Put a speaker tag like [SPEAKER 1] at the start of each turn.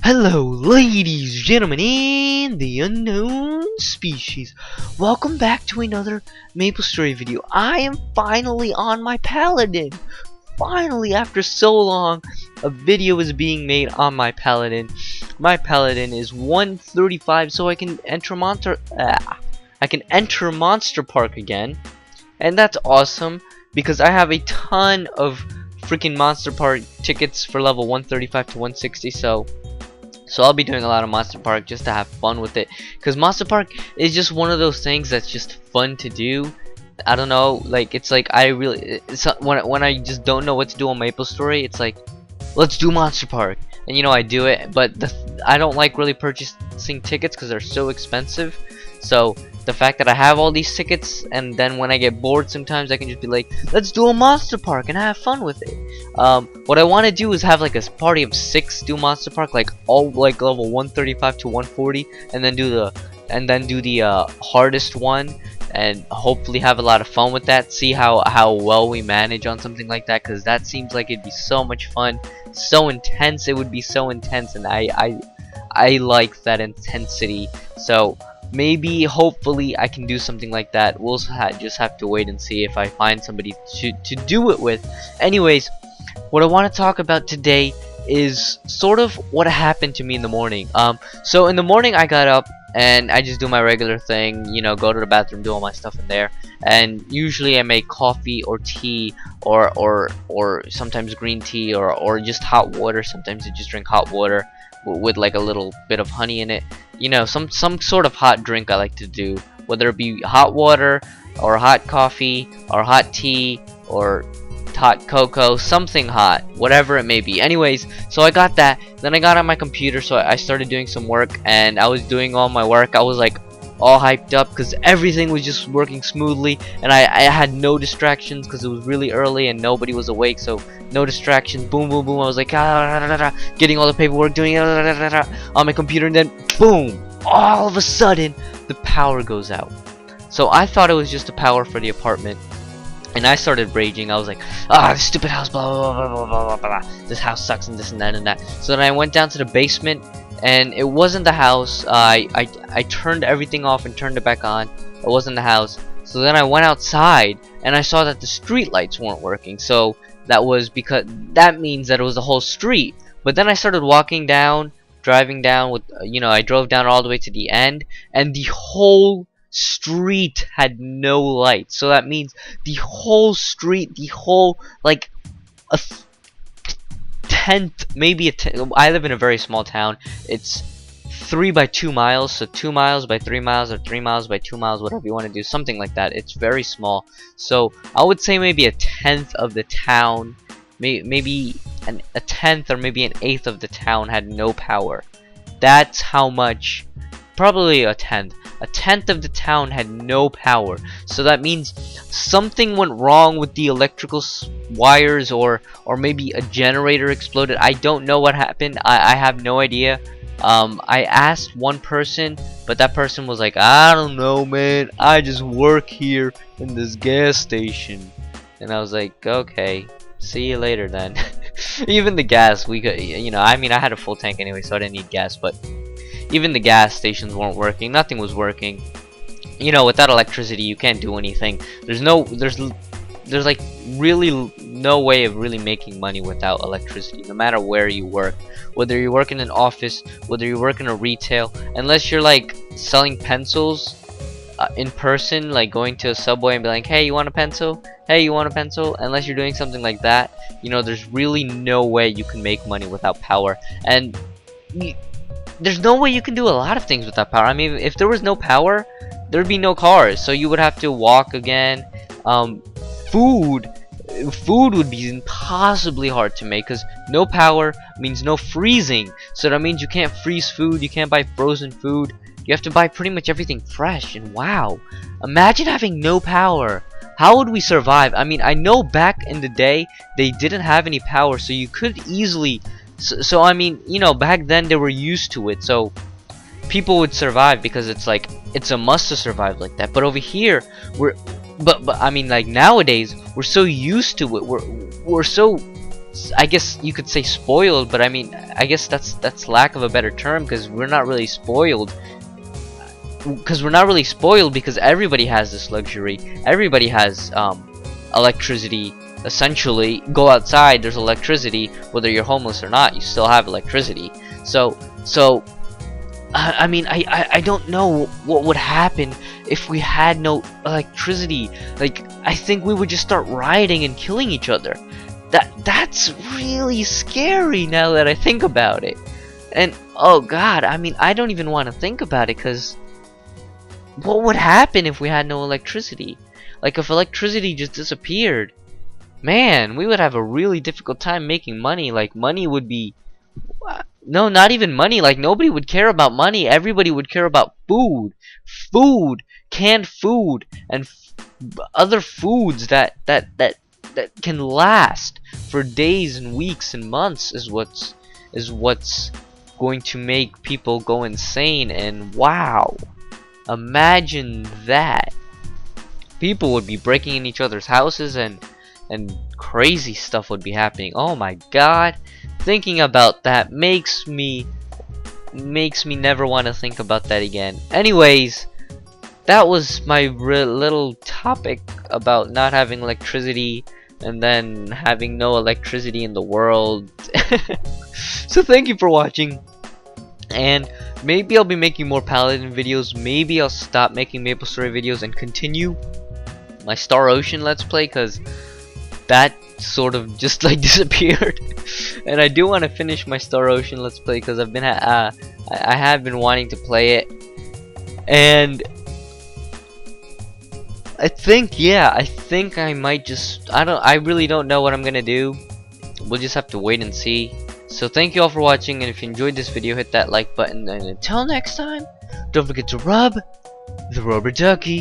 [SPEAKER 1] Hello, ladies, gentlemen, and the unknown species. Welcome back to another MapleStory video. I am finally on my Paladin. Finally, after so long, a video is being made on my Paladin. My Paladin is 135, so I can enter Monster Park again, and that's awesome because I have a ton of freaking Monster Park tickets for level 135 to 160. So I'll be doing a lot of Monster Park just to have fun with it, because Monster Park is just one of those things that's just fun to do. I don't know, like it's like when I just don't know what to do on MapleStory, it's like, let's do Monster Park, and I do it. But I don't like really purchasing tickets because they're so expensive. So the fact that I have all these tickets, and then when I get bored sometimes I can just be like, let's do a Monster Park and have fun with it. What I want to do is have like a party of 6, do Monster Park, like all like level 135 to 140, and then do the hardest one, and hopefully have a lot of fun with that. See how well we manage on something like that, because that seems like it'd be so much fun, so intense. It would be so intense, and I like that intensity. So maybe, hopefully, I can do something like that. We'll just have to wait and see if I find somebody to do it with. Anyways, what I want to talk about today is sort of what happened to me in the morning. So in the morning I got up and I just do my regular thing, go to the bathroom, do all my stuff in there, and usually I make coffee or tea or sometimes green tea or just hot water. Sometimes I just drink hot water with like a little bit of honey in it. Some sort of hot drink I like to do, whether it be hot water or hot coffee or hot tea or hot cocoa, something hot, whatever it may be. Anyways, so I got that, then I got on my computer, so I started doing some work, and I was doing all my work. I was like all hyped up because everything was just working smoothly, and I had no distractions because it was really early and nobody was awake, so no distractions. Boom, boom, boom. I was like getting all the paperwork, doing on my computer, and then boom, all of a sudden the power goes out. So I thought it was just the power for the apartment, and I started raging. I was like, this stupid house, blah blah blah blah blah blah blah. This house sucks, and this and that and that. So then I went down to the basement, and it wasn't the house. I turned everything off and turned it back on. It wasn't the house. So then I went outside, and I saw that the street lights weren't working. So that means that it was the whole street. But then I started walking down, driving down with, I drove down all the way to the end, and the whole street had no lights. So that means the whole street, like a tenth, maybe I live in a very small town. It's 3 by 2 miles, so 2 miles by 3 miles, or 3 miles by 2 miles, whatever you want to do, something like that. It's very small. So I would say maybe a tenth of the town, maybe a tenth or maybe an eighth of the town had no power. That's how much. Probably a tenth of the town had no power. So that means something went wrong with the electrical wires, or maybe a generator exploded. I don't know what happened. I have no idea. I asked one person, but that person was like, I don't know, man, I just work here in this gas station. And I was like, okay, see you later then. Even the gas, we could, I mean, I had a full tank anyway, so I didn't need gas, but even the gas stations weren't working. Nothing was working. Without electricity, you can't do anything. There's like really no way of really making money without electricity, no matter where you work. Whether you work in an office, whether you work in a retail, unless you're like selling pencils in person, like going to a Subway and be like, hey, you want a pencil? Hey, you want a pencil? Unless you're doing something like that, there's really no way you can make money without power. And there's no way you can do a lot of things without power. I mean, if there was no power, there'd be no cars, so you would have to walk again. Food would be impossibly hard to make, because no power means no freezing. So that means you can't freeze food, you can't buy frozen food. You have to buy pretty much everything fresh. And wow, imagine having no power. How would we survive? I mean, I know back in the day they didn't have any power, so you could easily. So I mean, back then they were used to it, so people would survive because it's like it's a must to survive like that. But over here, but I mean, like nowadays, we're so used to it. We're so I guess you could say spoiled, but I mean, I guess that's lack of a better term, because we're not really spoiled. Because everybody has this luxury. Everybody has electricity. Essentially, go outside, there's electricity. Whether you're homeless or not, you still have electricity. So I mean, I don't know what would happen if we had no electricity. Like, I think we would just start rioting and killing each other. That's really scary now that I think about it. And oh god, I mean, I don't even want to think about it, because what would happen if we had no electricity? Like, if electricity just disappeared, man, we would have a really difficult time making money. Like, money would be... No, not even money. Like, nobody would care about money. Everybody would care about food. Food. Canned food. And other foods that can last for days and weeks and months is what's going to make people go insane. And wow. Imagine that. People would be breaking in each other's houses, and crazy stuff would be happening. Oh my god. Thinking about that makes me never want to think about that again. Anyways, that was my little topic about not having electricity and then having no electricity in the world. So thank you for watching, and maybe I'll be making more Paladin videos. Maybe I'll stop making MapleStory videos and continue my Star Ocean Let's Play, because that sort of just like disappeared. And I do want to finish my Star Ocean Let's Play, because I've been I have been wanting to play it. And I think, yeah, I think I might just, I really don't know what I'm gonna do. We'll just have to wait and see. So thank you all for watching, and if you enjoyed this video, hit that like button, and until next time, don't forget to rub the rubber ducky.